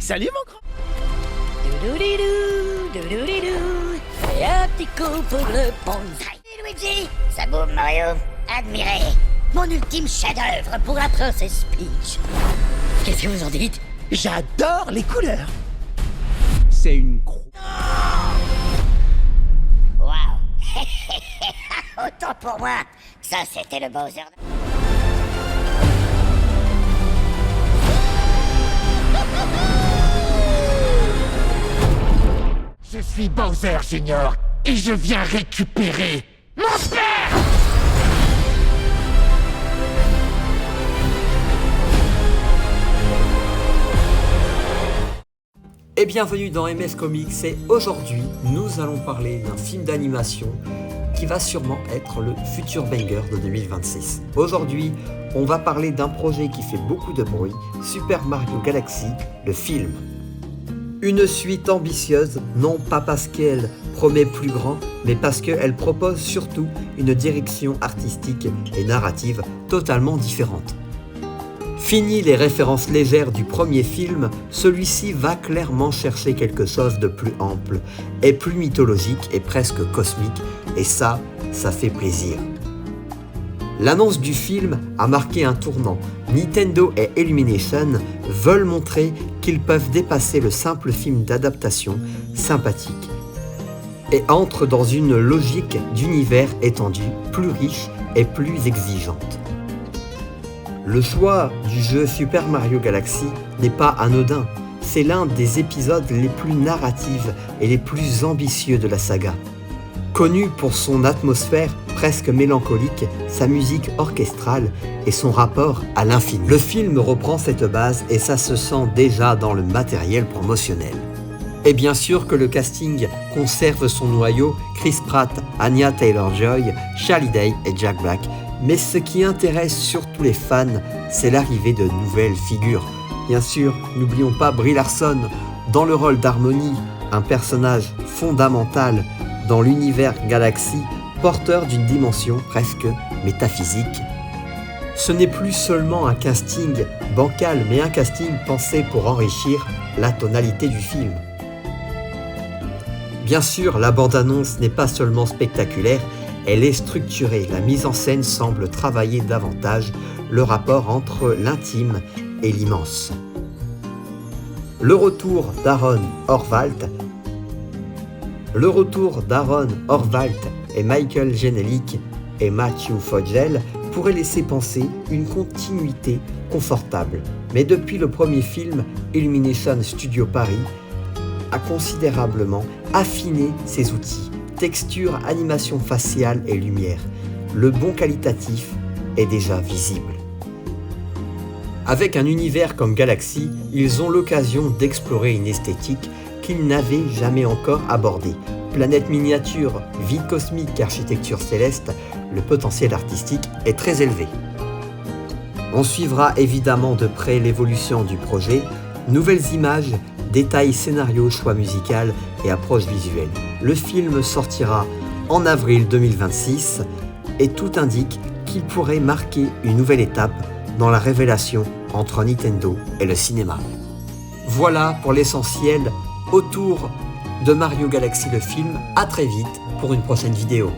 Salut mon grand. Doudoudidou, doudoudidou. Et un petit coup pour le bonsaï. Luigi, ça boum Mario. Admirez mon ultime chef-d'œuvre pour la Princess Peach. Qu'est-ce que vous en dites? J'adore les couleurs. C'est une Waouh. Autant pour moi, ça c'était le Bowser. Je suis Bowser Junior et je viens récupérer mon sperme. Et bienvenue dans MS Comics et aujourd'hui nous allons parler d'un film d'animation qui va sûrement être le futur banger de 2026. Aujourd'hui on va parler d'un projet qui fait beaucoup de bruit, Super Mario Galaxy, le film. Une suite ambitieuse, non pas parce qu'elle promet plus grand, mais parce qu'elle propose surtout une direction artistique et narrative totalement différente. Fini les références légères du premier film, celui-ci va clairement chercher quelque chose de plus ample, et plus mythologique et presque cosmique, et ça fait plaisir. L'annonce du film a marqué un tournant. Nintendo et Illumination veulent montrer qu'ils peuvent dépasser le simple film d'adaptation sympathique et entrent dans une logique d'univers étendu, plus riche et plus exigeante. Le choix du jeu Super Mario Galaxy n'est pas anodin, c'est l'un des épisodes les plus narratifs et les plus ambitieux de la saga. Connu pour son atmosphère presque mélancolique, sa musique orchestrale et son rapport à l'infini. Le film reprend cette base et ça se sent déjà dans le matériel promotionnel. Et bien sûr que le casting conserve son noyau, Chris Pratt, Anya Taylor-Joy, Charlie Day et Jack Black. Mais ce qui intéresse surtout les fans, c'est l'arrivée de nouvelles figures. Bien sûr, n'oublions pas Brie Larson, dans le rôle d'Harmony, un personnage fondamental dans l'univers Galaxy, porteur d'une dimension presque métaphysique. Ce n'est plus seulement un casting bancal, mais un casting pensé pour enrichir la tonalité du film. Bien sûr, la bande-annonce n'est pas seulement spectaculaire, elle est structurée. La mise en scène semble travailler davantage le rapport entre l'intime et l'immense. Le retour d'Aaron Horvath et Michael Genelic et Matthew Fogel pourraient laisser penser une continuité confortable. Mais depuis le premier film, Illumination Studio Paris a considérablement affiné ses outils, texture, animation faciale et lumière. Le bond qualitatif est déjà visible. Avec un univers comme Galaxy, ils ont l'occasion d'explorer une esthétique qu'ils n'avaient jamais encore abordée. Planète miniature, vie cosmique, architecture céleste, le potentiel artistique est très élevé. On suivra évidemment de près l'évolution du projet, nouvelles images, détails scénario, choix musical et approche visuelle. Le film sortira en avril 2026 et tout indique qu'il pourrait marquer une nouvelle étape dans la révélation entre Nintendo et le cinéma. Voilà pour l'essentiel autour de Mario Galaxy le film. À très vite pour une prochaine vidéo.